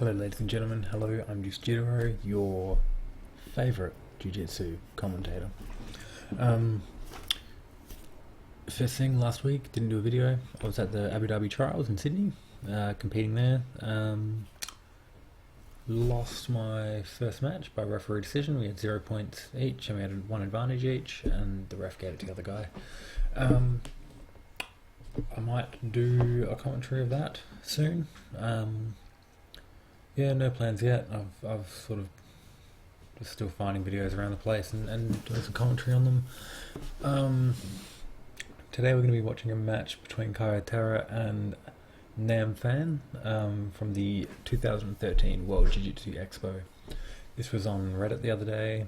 Hello ladies and gentlemen, hello, I'm JuiceJitero, your favourite Jiu-Jitsu commentator. First thing, last week, didn't do a video. I was at the Abu Dhabi Trials in Sydney, competing there. Lost my first match by referee decision. We had 0 points each and we had one advantage each, and the ref gave it to the other guy. I might do a commentary of that soon. Yeah, no plans yet. I've sort of just still finding videos around the place and doing some commentary on them. Today we're going to be watching a match between Caio Terra and Nam Phan from the 2013 World Jiu-Jitsu Expo. This was on Reddit the other day.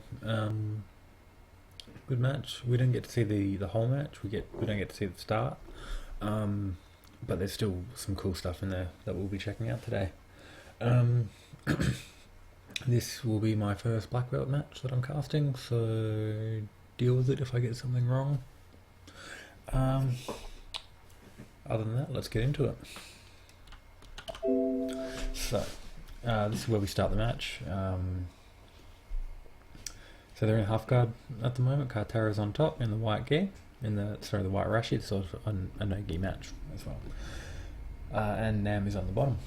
Good match. We didn't get to see the whole match. We don't get to see the start. But there's still some cool stuff in there that we'll be checking out today. This will be my first black belt match that I'm casting, so deal with it if I get something wrong. Other than that, let's get into it. So, this is where we start the match. So they're in half guard at the moment. Caio Terra is on top in the white gi, the white rashi. It's sort of a no gi match as well. And Nam is on the bottom.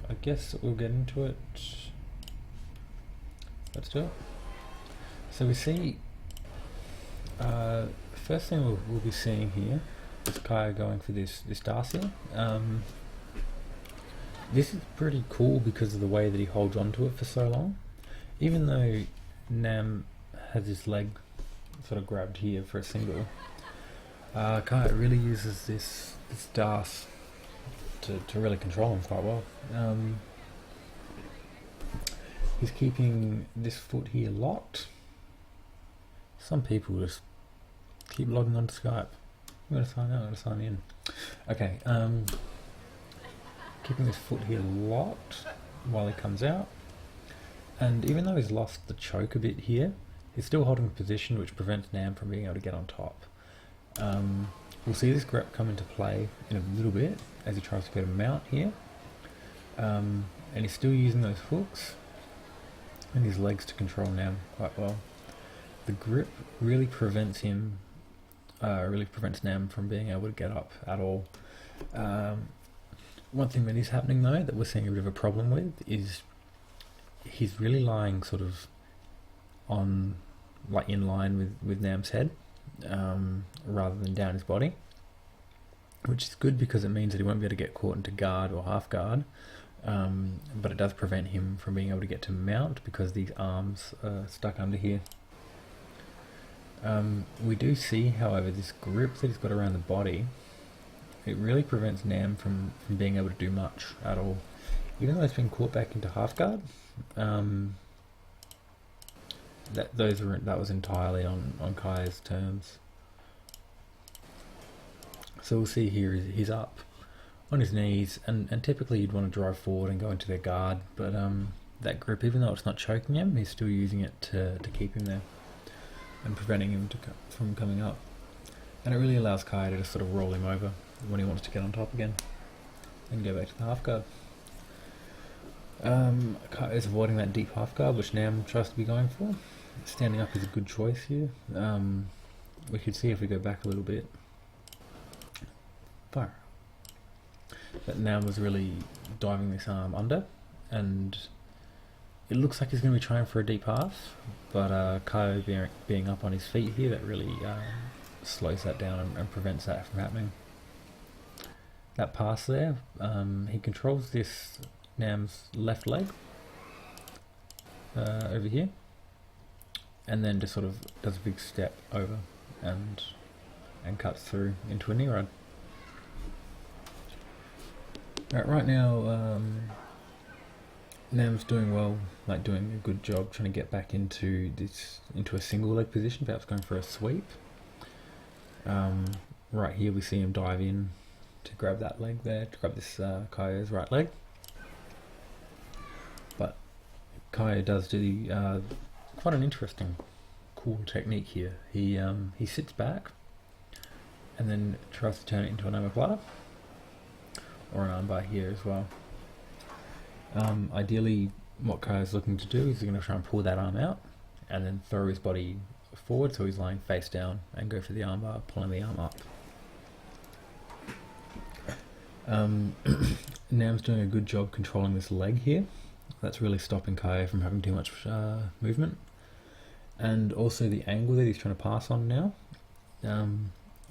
I guess we'll get into it. Let's do it. So we see, first thing we'll be seeing here is Caio going for this Darcy. This is pretty cool because of the way that he holds onto it for so long. Even though Nam has his leg sort of grabbed here for a single, Caio really uses this Darcy to really control him quite well. He's keeping this foot here locked. Some people just keep logging onto Skype. I'm going to sign out, I'm going to sign in. Okay, keeping this foot here locked while he comes out. And even though he's lost the choke a bit here, he's still holding position, which prevents Nam from being able to get on top. We'll see this grip come into play in a little bit as he tries to get a mount here. And he's still using those hooks and his legs to control Nam quite well. The grip really prevents him, prevents Nam from being able to get up at all. One thing that is happening though, that we're seeing a bit of a problem with, is he's really lying sort of on, like in line with Nam's head, rather than down his body, which is good because it means that he won't be able to get caught into guard or half guard, but it does prevent him from being able to get to mount because these arms are stuck under here. We do see, however, this grip that he's got around the body, it really prevents Nam from being able to do much at all. Even though he's been caught back into half guard, that was entirely on Caio's terms. So we'll see here he's up on his knees, and typically you'd want to drive forward and go into their guard, but that grip, even though it's not choking him, he's still using it to keep him there and preventing him from coming up. And it really allows Caio to just sort of roll him over when he wants to get on top again and go back to the half guard. Caio is avoiding that deep half guard, which Nam tries to be going for. Standing up is a good choice here. We could see if we go back a little bit. Fire. But Nam was really diving this arm under, and it looks like he's going to be trying for a deep half, but Caio being up on his feet here, that really slows that down and prevents that from happening. That pass there, he controls this Nam's left leg over here, and then just sort of does a big step over and cuts through into a knee rod. Right now, Nam's doing well, like doing a good job trying to get back into a single leg position, perhaps going for a sweep. Right here we see him dive in to grab that leg there, to grab this Caio's right leg. But Caio does do quite an interesting, cool technique here. He sits back and then tries to turn it into an omoplata or an armbar here as well. Ideally, what Kaio's looking to do is he's going to try and pull that arm out and then throw his body forward so he's lying face down and go for the armbar, pulling the arm up. Nam's doing a good job controlling this leg here. That's really stopping Caio from having too much movement. And also the angle that he's trying to pass on now.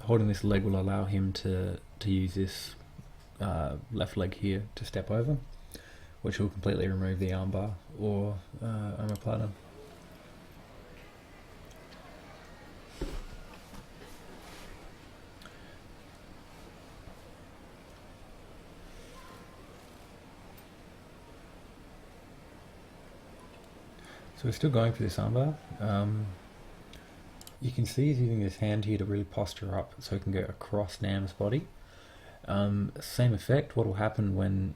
Holding this leg will allow him to use this left leg here to step over, which will completely remove the armbar or omoplata. So we're still going for this armbar. You can see he's using his hand here to really posture up so he can go across Nam's body. Same effect, what will happen when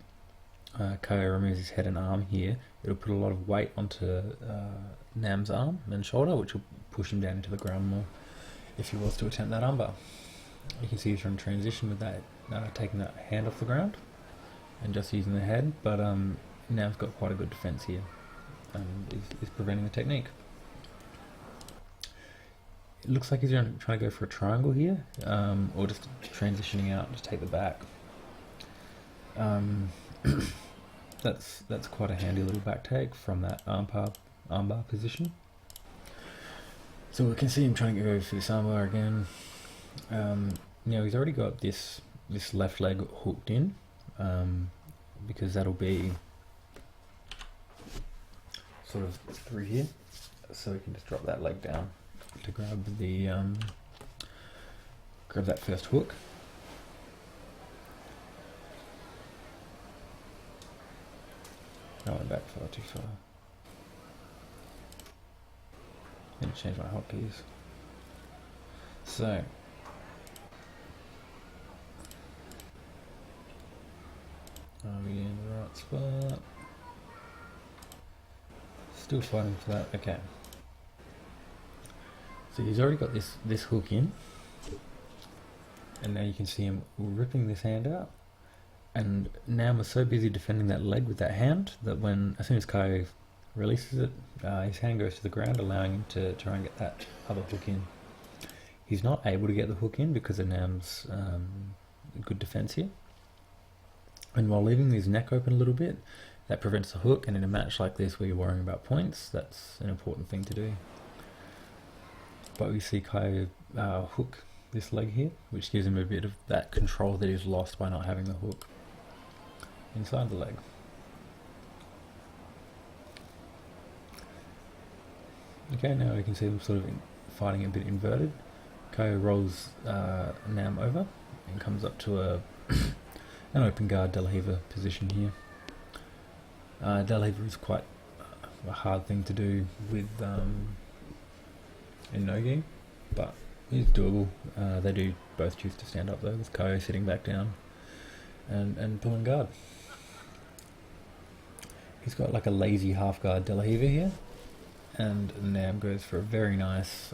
Caio removes his head and arm here, it'll put a lot of weight onto Nam's arm and shoulder, which will push him down into the ground more if he was to attempt that armbar. You can see he's trying to transition with that, taking that hand off the ground and just using the head, but Nam's got quite a good defense here and is preventing the technique. It looks like he's trying to go for a triangle here, or just transitioning out to take the back. That's quite a handy little back take from that armbar position. So we can see him trying to go for this armbar again. Now he's already got this left leg hooked in, because that'll be sort of through here, so we can just drop that leg down to grab the grab that first hook. I went back far too far. Need to change my hotkeys. So are we in the right spot? Still fighting for that. Okay. So he's already got this hook in, and now you can see him ripping this hand out. And Nam was so busy defending that leg with that hand that as soon as Caio releases it, his hand goes to the ground, allowing him to try and get that other hook in. He's not able to get the hook in because of Nam's good defense here. And while leaving his neck open a little bit, that prevents the hook, and in a match like this where you're worrying about points, that's an important thing to do. But we see Caio hook this leg here, which gives him a bit of that control that he's lost by not having the hook inside the leg. Okay, now we can see them sort of fighting a bit inverted. Caio rolls Nam over and comes up to an open guard De La Riva position here. De La Riva is quite a hard thing to do with in no-gi, but it's doable. They do both choose to stand up though, with Caio sitting back down and pulling guard. He's got like a lazy half guard De La Riva here, and Nam goes for a very nice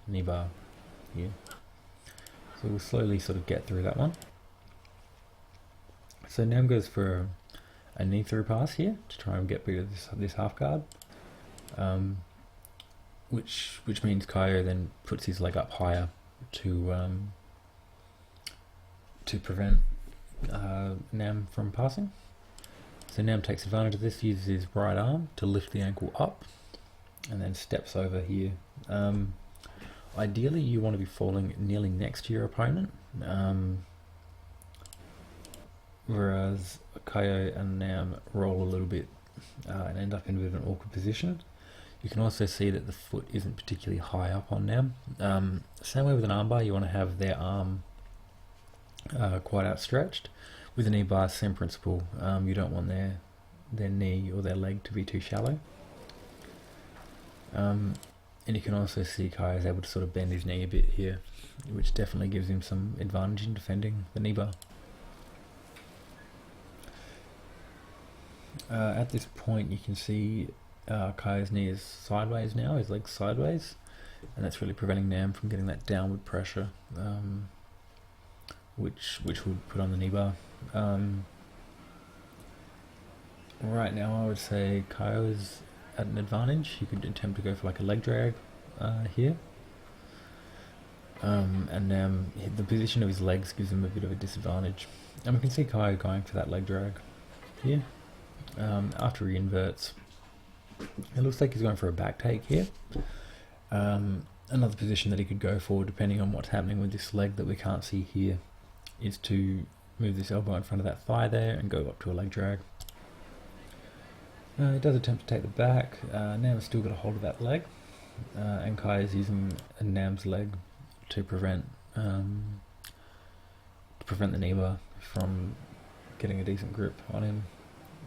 knee bar here. So we'll slowly sort of get through that one. So Nam goes for a knee through pass here to try and get rid of this half guard, which means Caio then puts his leg up higher to prevent Nam from passing. So Nam takes advantage of this, uses his right arm to lift the ankle up, and then steps over here. Ideally, you want to be kneeling next to your opponent. Whereas Caio and Nam roll a little bit and end up in a bit of an awkward position. You can also see that the foot isn't particularly high up on Nam. Same way with an armbar, you want to have their arm quite outstretched. With a knee bar, same principle. You don't want their knee or their leg to be too shallow. And you can also see Caio is able to sort of bend his knee a bit here, which definitely gives him some advantage in defending the knee bar. At this point you can see Caio's knee is sideways now, his leg's sideways, and that's really preventing Nam from getting that downward pressure, which would put on the knee bar. Right now I would say Caio is at an advantage. He could attempt to go for like a leg drag here. And the position of his legs gives him a bit of a disadvantage. And we can see Caio going for that leg drag here. After he inverts, it looks like he's going for a back take here. Another position that he could go for, depending on what's happening with this leg that we can't see here, is to move this elbow in front of that thigh there and go up to a leg drag. He does attempt to take the back. Nam's still got a hold of that leg, and Kai is using Nam's leg to prevent the knee bar from getting a decent grip on him.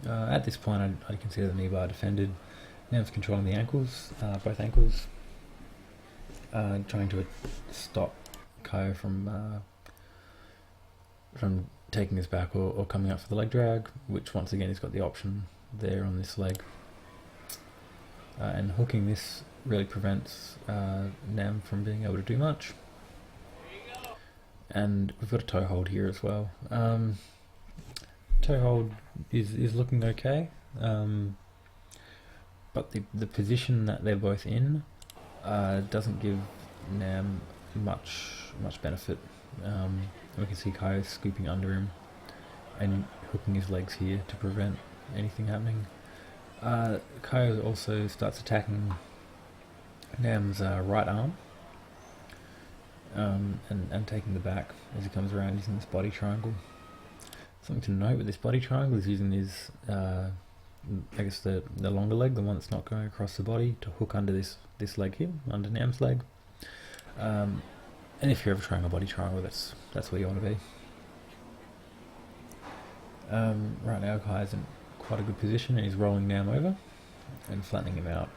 At this point, I'd consider the knee bar defended. Nam's controlling the ankles, both ankles, trying to stop Caio from taking his back or coming up for the leg drag, which once again he's got the option there on this leg. And hooking this really prevents Nam from being able to do much. And we've got a toe hold here as well. Toe hold is looking okay, but the position that they're both in doesn't give Nam much benefit. We can see Caio scooping under him and hooking his legs here to prevent anything happening. Caio also starts attacking Nam's right arm and taking the back as he comes around using this body triangle. Something to note with this body triangle is using his, I guess the longer leg, the one that's not going across the body, to hook under this leg here, under Nam's leg. And if you're ever trying a body triangle, that's where you want to be. Right now Caio's in quite a good position and he's rolling Nam over and flattening him out,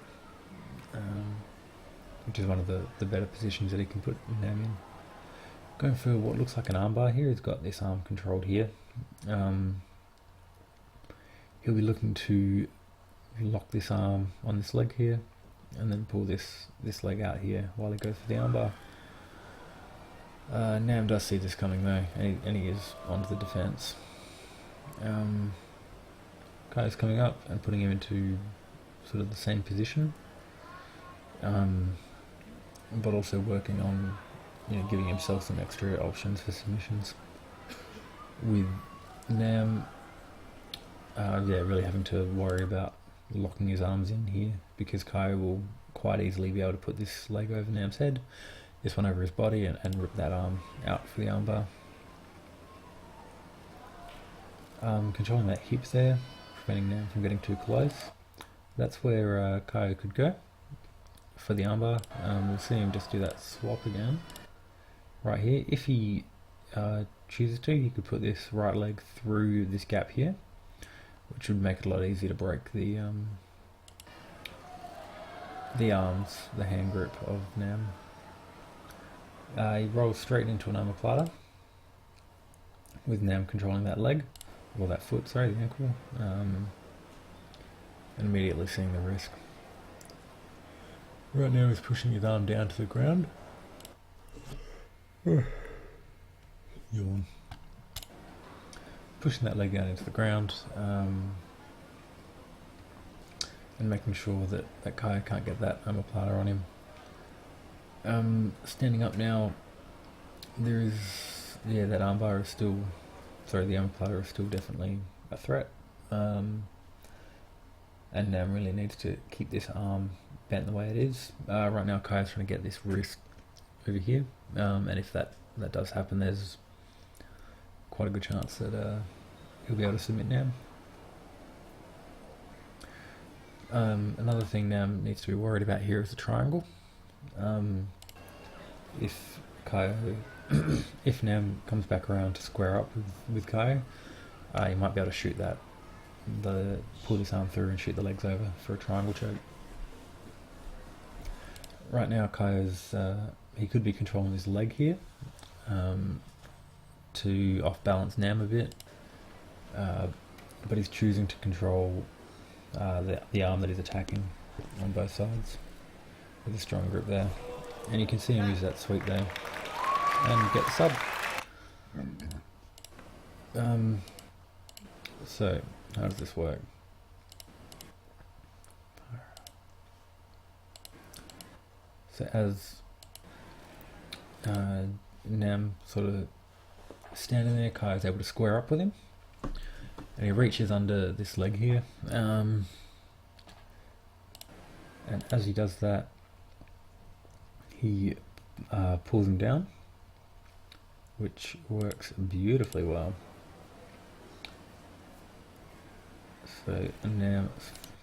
which is one of the better positions that he can put Nam in. Going for what looks like an armbar here. He's got this arm controlled here. He'll be looking to lock this arm on this leg here and then pull this leg out here while he goes for the armbar. Nam does see this coming though, and he is onto the defense. Caio's coming up and putting him into sort of the same position, but also working on giving himself some extra options for submissions. With Nam, really having to worry about locking his arms in here, because Caio will quite easily be able to put this leg over Nam's head, this one over his body, and rip that arm out for the armbar. Controlling that hip there, preventing Nam from getting too close. That's where Caio could go for the armbar. We'll see him just do that swap again right here. If he chooses to, he could put this right leg through this gap here, which would make it a lot easier to break the arms, the hand grip of Nam. He rolls straight into an omoplata with Nam controlling that leg, or that foot, sorry, the ankle, and immediately seeing the risk. Right now he's pushing his arm down to the ground. Yawn. Pushing that leg down into the ground, and making sure that Caio can't get that omoplata on him. Standing up now, there is, that armbar is still, the omoplata is still definitely a threat, and Nam really needs to keep this arm bent the way it is. Right now Caio's trying to get this wrist over here, and if that does happen, there's quite a good chance that he'll be able to submit Nam. Another thing Nam needs to be worried about here is the triangle. If Nam comes back around to square up with Caio, he might be able to shoot pull this arm through and shoot the legs over for a triangle choke. Right now Caio's, he could be controlling his leg here to off-balance Nam a bit, but he's choosing to control the arm that he's attacking on both sides with a strong grip there. And you can see him use that sweep there and get the sub. So how does this work? So as Nam sort of standing there, Kai is able to square up with him, and he reaches under this leg here, and as he does that, he pulls him down, which works beautifully well. So Nam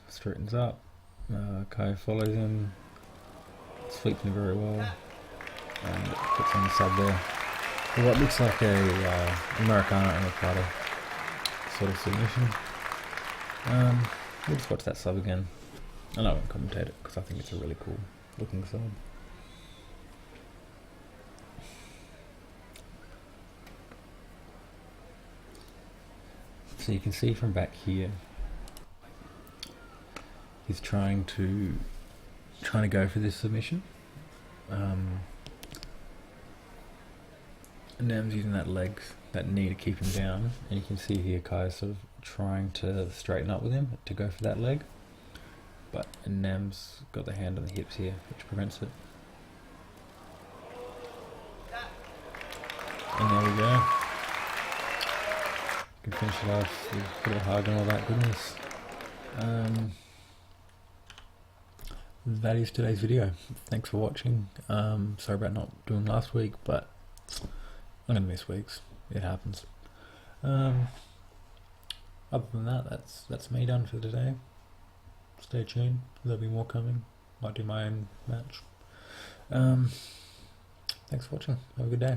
straightens up, Kai follows him, sweeps him very well, and puts on the sub there. So what looks like a Americana and Machado sort of submission. We'll just watch that sub again, and I won't commentate it because I think it's a really cool looking sub. So you can see from back here, he's trying to go for this submission. Nam's using that knee to keep him down, and you can see here Kai's sort of trying to straighten up with him to go for that leg, but Nam's got the hand on the hips here, which prevents it. And there we go. You can finish it off with a little hug and all that goodness. That is today's video. Thanks for watching. Sorry about not doing last week, but I'm gonna miss weeks. It happens. Other than that, that's me done for today. Stay tuned. There'll be more coming. Might do my own match. Thanks for watching. Have a good day.